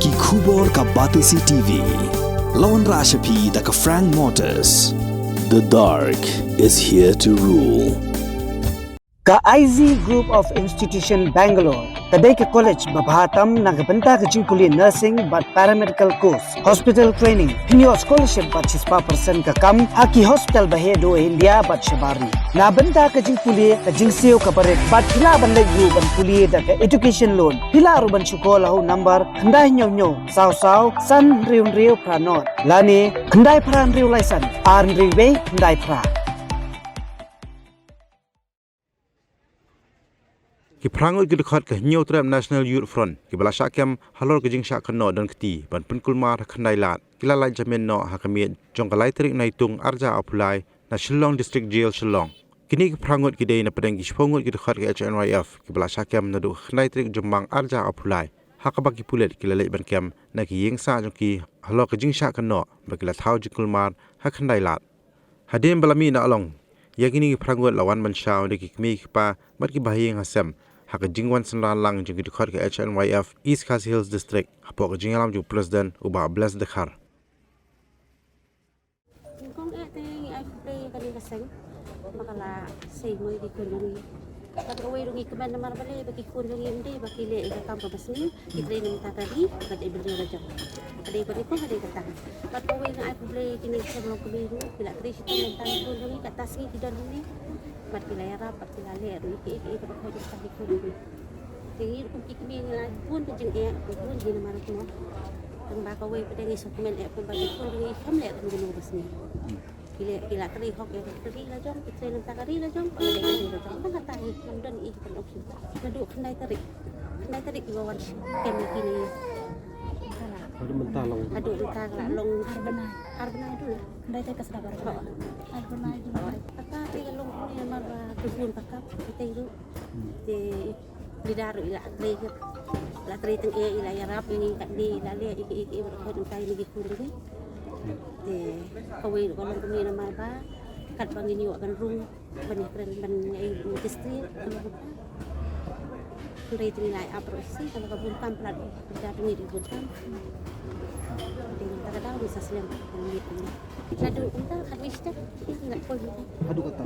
Ki Khubor ka Batisi TV. Lawan Rashapi da ka Frank Motors. The dark is here to rule. Ka IZ Group of Institution Bangalore, kadai ke college babhatam nagabanta ka jingkuli nursing but paramedical course, hospital training, pinyo scholarship but 6% ka kam, haki hospital bahedo India but shabari. Nabanta ka jingkuli ka jingsiyo ka parit but pila ban layu ban kuli da ka education loan. Pila ruban syukola ho number kandai nyo saw san riu pranot. Lani kandai pran riu laisan, arn riwe kandai pra. Ki prangot ki dekat ke New Trap National Youth Front ki balasa kem halor ke jingsa keno dan keti ban penkulma khandai lat ki lalai jamin no hakamiet jong kalai terik naitung arja apply na Shillong District Jail Shillong kini ki prangot ki dei na pedang ki spongot ki dekat ke HNYF ki balasa kem na du khandai terik jombang arja apply hakabaki pulet ki lalai ban kem na ki yengsa jong ki halor ke jingsa keno bagi la thau jikulmar hakhandai lat hadem balami na along yakini ki prangot lawan ban shaw de ki kmi ki pa mat ki bahiyeng hasem hak jingwan senran lang jing dekat ke HNYF East Khasi Hills District hapok jingalam ju president uba bless dekhar kong ate ay play kali kaseng makala say mo di kunungi pagaway rungi kaman na marbale bagi kunungi hindi bagi le ikam pabasni itre ng tatari kad ibili na jam ade ko ko ade kata pagaway na ay play kini sa mga kubiru pila tri sito ng tan kunungi katasgi kidan ni mat pilayara pat pilale iki ko ko sa kunungi tingir ko kikmi nga pun ko jing e pun di na mar ko ang bakaway pedang isokmen e pun bagi kunungi kamle ng gunubas ni kila kali hok ya kali la jom itre ng takari la jom ale kali la jom kan tahi kemudian ikan opsi nadu khandai tarik iwan kemikini Ada mentalong. adu mentang la long harbana dulu Kandai tay kasra barba. Albunai dulu. kata tiga long ni mar tubun pakap kita itu di lidaru ila atri la atri teng e ila yarap ini kat di lale iki berkot entai lagi kundi de kawai ko lang kami na maba kat bangin yo kan rung banyak keren ban ai industri kundi tinilai aprosi kalau kabun kamplat dari ni di buntam dengan kadang bisa selam gitu ladu unta kat mista ingat pun Adu kata.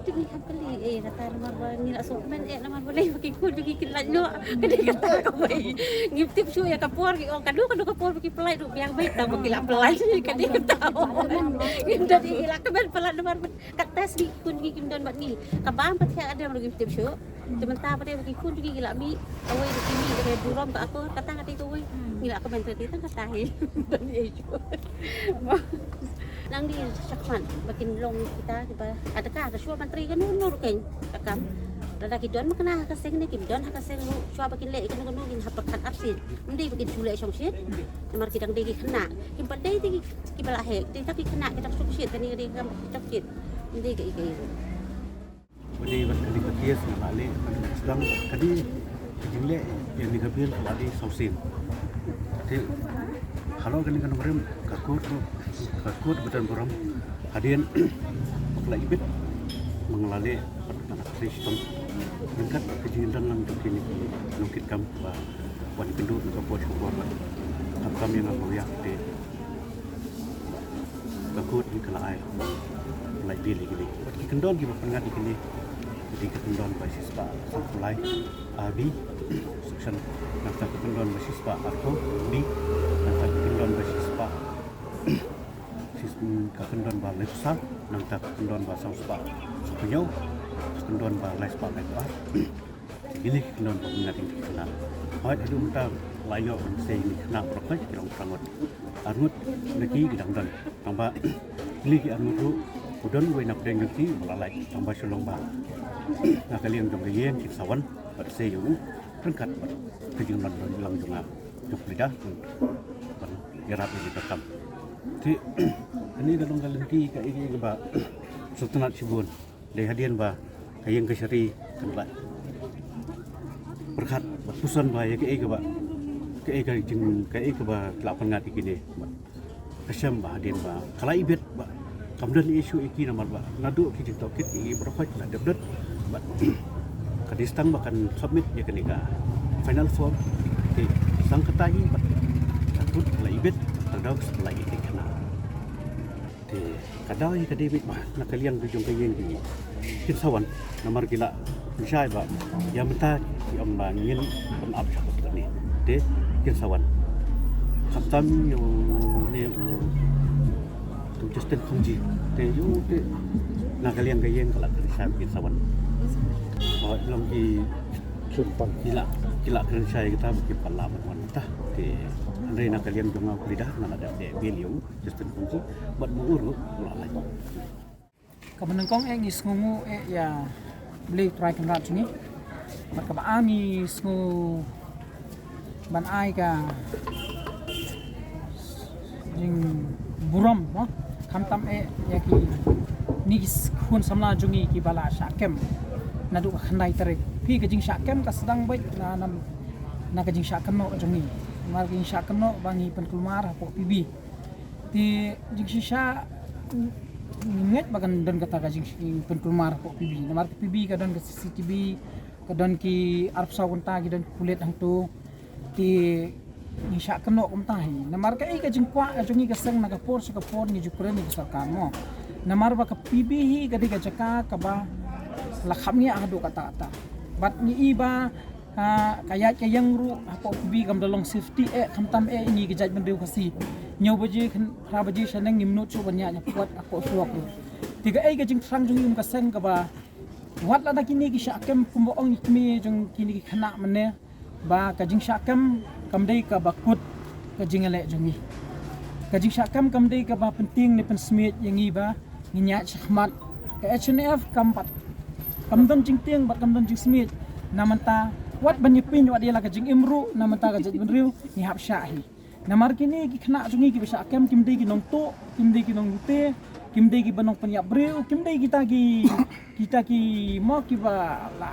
Tinggi kali kata nama nila sokmen nama boleh pakai kod pergi kelat lo kadang kata kawai ngiptip show ya kapor oh kadu kapor pergi pelai tu yang baik tak pergi lah pelai kadang tahu dan ilah kemen pelai nomor kata si kun pergi kimdan bat ni kabang pakai ada yang ngiptip show sementara pada pergi kun pergi gila mi kawai di sini ada buram ke aku kata itu wei gila kemen tadi tak kata dan itu nang di sakman bakin long kita adakah ada syua menteri kan nur kan kakam dada kidon makna kaseng ni kidon kaseng syua bakin le kan ngin hapakat absin ndi bakin jule songsit namar kidang degi kena kim padai degi kibala he tapi kena kita songsit kan ni kam cokit ndi ke iki Budi kali ketias balik sedang tadi jingle yang digabir balik sausin. Jadi kalau kini kan orang kakut betul orang hadian apply bid mengalami perkara sistem tingkat kejadian lang kini nukit kam wan kendut ke pos kubur kami yang ngoyak de kakut di kelai apply bid lagi di kendon di pengat di kini di kendon basis pak supply abi section nafta kendon basis pak atau di nafta kendon basis pak sistem kendon ba lepsa nafta kendon ba saus pak punyau kendon ba les pak lepas ini kendon ba mengat ini kena hai itu kita layo sei ni kena prokes kirong sangot arut lagi gidang dan tambah ini ki arut ru udon we nak deng ti malalai tambah sulong ba nak kalian dong yen ki sawan ba sei yu rengkat kejungan lang junga juk lidah yarap ini tekam ti ini dalam galenti ka ini ba sultanat sibun de hadian ba kayang keseri tempat berkat pusan ba ya ke ba jing ke ba lapan ngat ikini kesam ba hadian ba kala ibet ba kamdan isu iki namar ba nadu ki tokit iki berapa la debdet ba kadistang bahkan submit ya kenika final form di sang katahi bat takut laibet tadau sebelah ini kena te kadau i kadebit bah nakaliang tujung kayeng di kinsawan namar gila syai ba yang mentah yang bangin pun ab cakap ni te kinsawan khatam yo ne tu Justin Khongji te yo te nakaliang kayeng kala syai kinsawan oh long i sumpang kila keren syai kita bagi palaman wanita te Andai nak kalian jangan kuliah nak ada beliau Justin Khongji buat mengurus mulai. Kemenengkong ngis ngungu ya beli try kamrat ni. Maka ba ami sngu ban ai ka jing buram no kamtam ya ki nigis khun samla jungi ki bala syakem nadu khandai tarik pi ka jing syakem ka sedang baik na ka jing syakem no jungi mar jing syakem no bangi penkulmar po pibi ti jing shisha nget bagan don kata ka jing penkulmar po pibi namar pibi ka don ka CCTV ka don ki arp sawunta ki don kulit hang tu ti ni syakem no kumtahi namar ka ka jing kwa ka jungi ka seng na ka por ni jukren ni sarkar mo namar ba ka pibi hi ka diga jaka ka ba lakhamnya ado kata-kata bat ni iba kaya yang ru apa bi kam dalong safety kamtam ini gejaj bendeu kasi nyau baji khra baji saneng nimno chu banya nya puat ako suak tiga ka jing sang jung ka sen ka ba wat la kini ki syakem kumbo ong ikmi jung kini ki khana mane ba ka jing syakem kam dei ka bakut ka jing ele jungi ka jing syakem kam dei ka ba penting ni pensmit yang iba nginya syahmat ka HNF kampat kam don jing tiang bat kam don jing smit namanta wat banyepin wat dia la ka jing imru namanta ka jing benriu ni hap syahi namar kini ki khna jungi ki bisa kem kim dei ki nong to kim dei ki nong te kim dei ki banong panyap breu kim dei kita ki mo ki ba la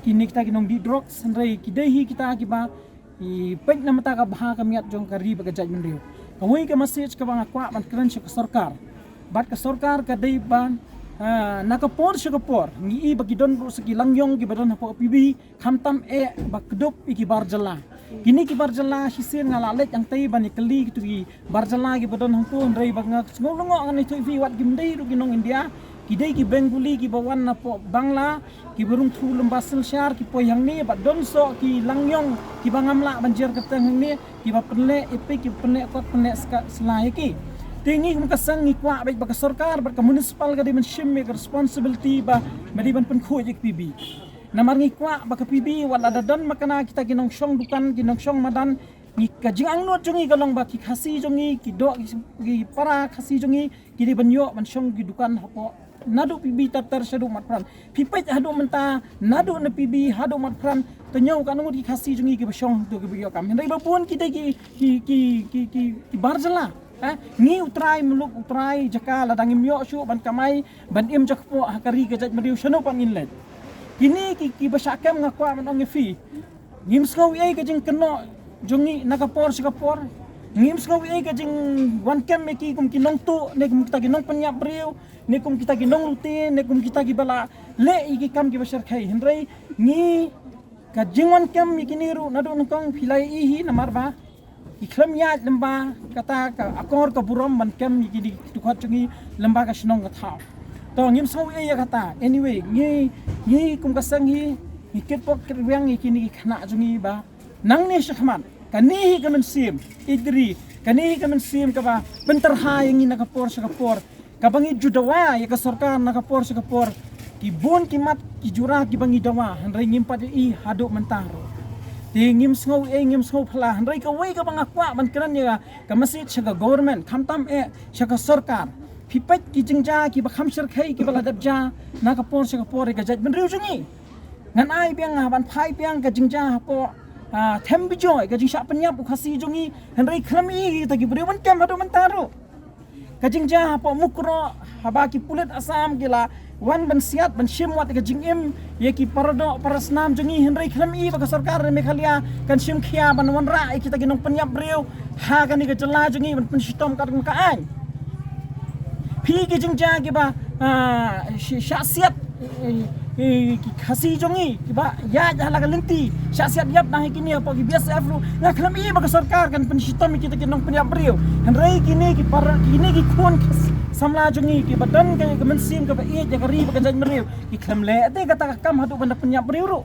kini kita ki nong di drug sandrai ki dei hi kita ki ba i pek namata ka bha ka miat jong ka ri ba ka jaj benriu kawai ka message ka bang akwa man kran ka sarkar bat ka sarkar ka dei ban nakapor syakapor ngi bagi don segi langyong ki badan hapo pibi khamtam bakdop iki barjala kini ki barjala hisir ngalalek yang tai bani keli gitu ki barjala ki badan hangko ndai banga ngolongo ngani tu vi wat gimdei ru ginong India kidai ki benguli ki bawan napo bangla ki burung thu lemba selsyar ki poyang ni bat don so ki langyong ki bangamla banjir keteng ni ki ba penle epe ki penle kot penle selai ki tinggi muka sang ikwa baik baka sarkar baka municipal ka di man shimmi ka responsibility ba madiban penkhoi ik pibi namar ngikwa baka pibi wala dadan makana kita ginong syong dukan ginong syong madan ni ka jingang no jungi galong ba ki khasi jungi ki do ki para khasi jungi ki di banyo man syong ki dukan hapo nadu pibi tatar shadu matpran pipet hadu menta nadu na pibi hadu matpran tanyau kanung ki khasi jungi ki syong tu ki biyo kam hendai babun kita ki barjala ngi utrai muluk utrai jaka ladang imyo syu ban kamai ban im jakpo hakari gajat mediu shano pan inlet kini ki basakam ngakwa man ong fi ngim skau ei kajing keno jongi nakapor sikapor ngim skau ei kajing wan kem meki kum kinong tu ne kum kita ginong panyap breu ne kum kita ginong rutin ne kum kita gibala le iki kam gi basar khai hendrai ngi kajing wan kem mikini ru nadu nongkong philai ihi namar ba iklam ya lemba kata ka akor ka buram man kem gini tukhat chungi lemba ka shnong ka thau to ngim sau e ya kata anyway ngi kum ka sang hi ket pok kriang hi kini khna chungi ba nang ne shkhman kani hi ka men sim idri kani hi ka men sim ka ba bentar ha yang ina ka por sa ka por ka bangi judawa ya ka sarkar na ka por sa ka por ki bon ki mat ki jura ki bangi dawa handrai ngim pat i hadu mentaro ngim sngau phla handrai ka wei ka bangakwa man kran ya ka masjid shaga government khamtam shaga sarkar phipet ki jingja ki ba khamsar khai ki bala dabja na ka por shaga por ka jaj ben riu jungi ngan ai biang ban phai biang ka jingja po thembi joy ka jingsha panyap khasi jungi handrai khrami ta ki briu man kem hadu man taru ka jingja po mukro haba ki pulit asam gila wan ban siat ban shimwat ka jingim ye ki parado parasnam jungi hendrai khlami baka sarkar mekhalia kan shim khia ban wan ra kita ginong panyap breu ha kan ni ka jala jungi ban penshitom ka ka ai phi ki jingja ki ba syasiat ki khasi jongi ki ba ya jahala ka lenti syak siap yap nah kini apa ki biasa afru na kelam i baka sarkar kan pensistem kita kinong penyap brio henrei kini ki para kini ki khon samla jongi ki badan ka kemensim ka ba i ja kari baka jaj merio ki kelam le ate kata kam hadu banda penyap brio ro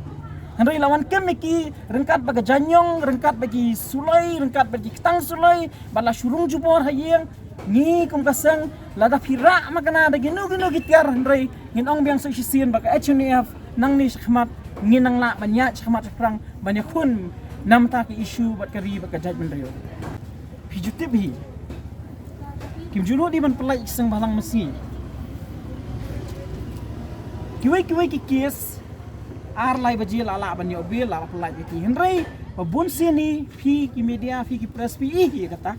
henrei lawan kem ki rengkat baka janyong rengkat bagi sulai rengkat bagi ketang sulai bala surung jubor hayeng ni kung kasang lada pira makana da ginu gitiar henrei nginong biang sa sisian baka HNF nang ni khmat nginang la banyak khmat prang banyak kun nam ta ki issue bat kari baka judgment rio pijutip hi kim juno di man pelai sang balang mesi kiwai ki kes ar lai baji la banyo bil la pelai ki henrei babun sini fi ki media fi ki press pi hi kata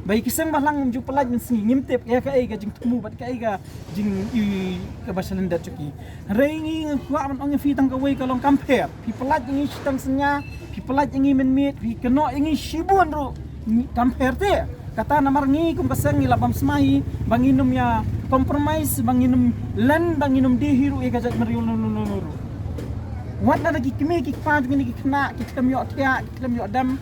baik kisang balang ju pelaj mensi ngimtep ya ka ai ga jing temu bat ka ai ga jing i ka basalan dat chuki rei kwa man ong fi tang ka wei ka long compare pi pelaj ngi stang senya pi pelaj ngi men mit pi keno ngi shibun ro compare te kata namar ngi kum kasang ngi labam smahi banginum ya compromise banginum lan banginum di hiru e ga jat meriul no wat na lagi kimi ki pa ngi ki kena ki kemyo tia ki kemyo dam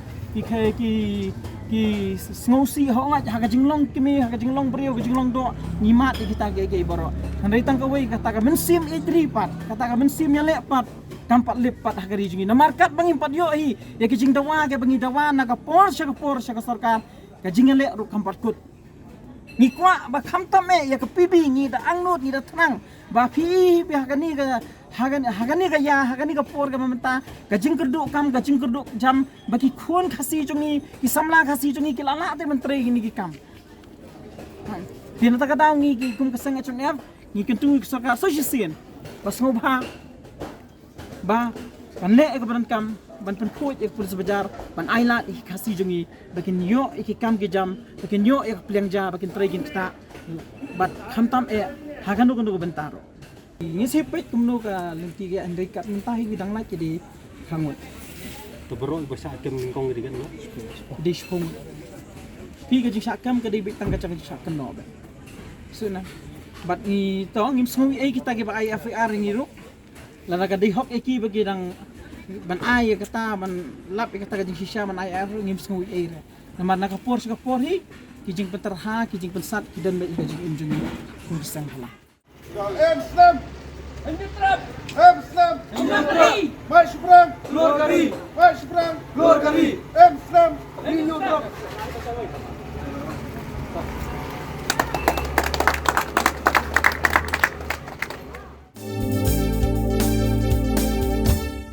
ki sngosi ho nga ha jinglong kimi ha jinglong brio ka jinglong do ngimat kita ge boro handai tang kawai kata ka mensim idri pat kata ka mensim ya lepat kampat lepat ha gari jingi na markat bangi pat yo hi ya ki jing dawa ke bangi dawa na ka por sya ka sarkar ka jing le ru kampat kut ni kwa ba kham tam me ya ka pibi ni da angnut ni da thnang ba phi bi ha gani ka hagani ka ya hagani ka por ka mamta ka jing kerduk jam bagi khon khasi chungi ki samla khasi chungi ki lala te menteri gini ki kam tin ta ka daw ngi ki kum ka sang HNF ngi kentu ki sarkar so sien bas ngobha ba ban le ka ban kam ban pen khoj ek pulis bajar ban aila ki khasi chungi bakin yo ki kam ki jam bakin yo ek pleng ja bakin tre gin ta bat khamtam e haganu kan bentaro ini sepet kumno ka lenti ga andai kat mentahi bidang la jadi kangut to bro ba sa kem lingkong di kan no di spong pi ga jing sakam ka di bitang ka chang sakam no ba suna bat ni to ngim sngui ai kita ge ba ai FR ni ro la ka di hok eki bagi dang ban ai kata ban lap kata ga jing shisha ban ai ngim sngui ai re namar na ka por hi ki jing penterha ki jing pensat ki dan ba ga jing injung kun sang hala Islam! Islam! Islam! March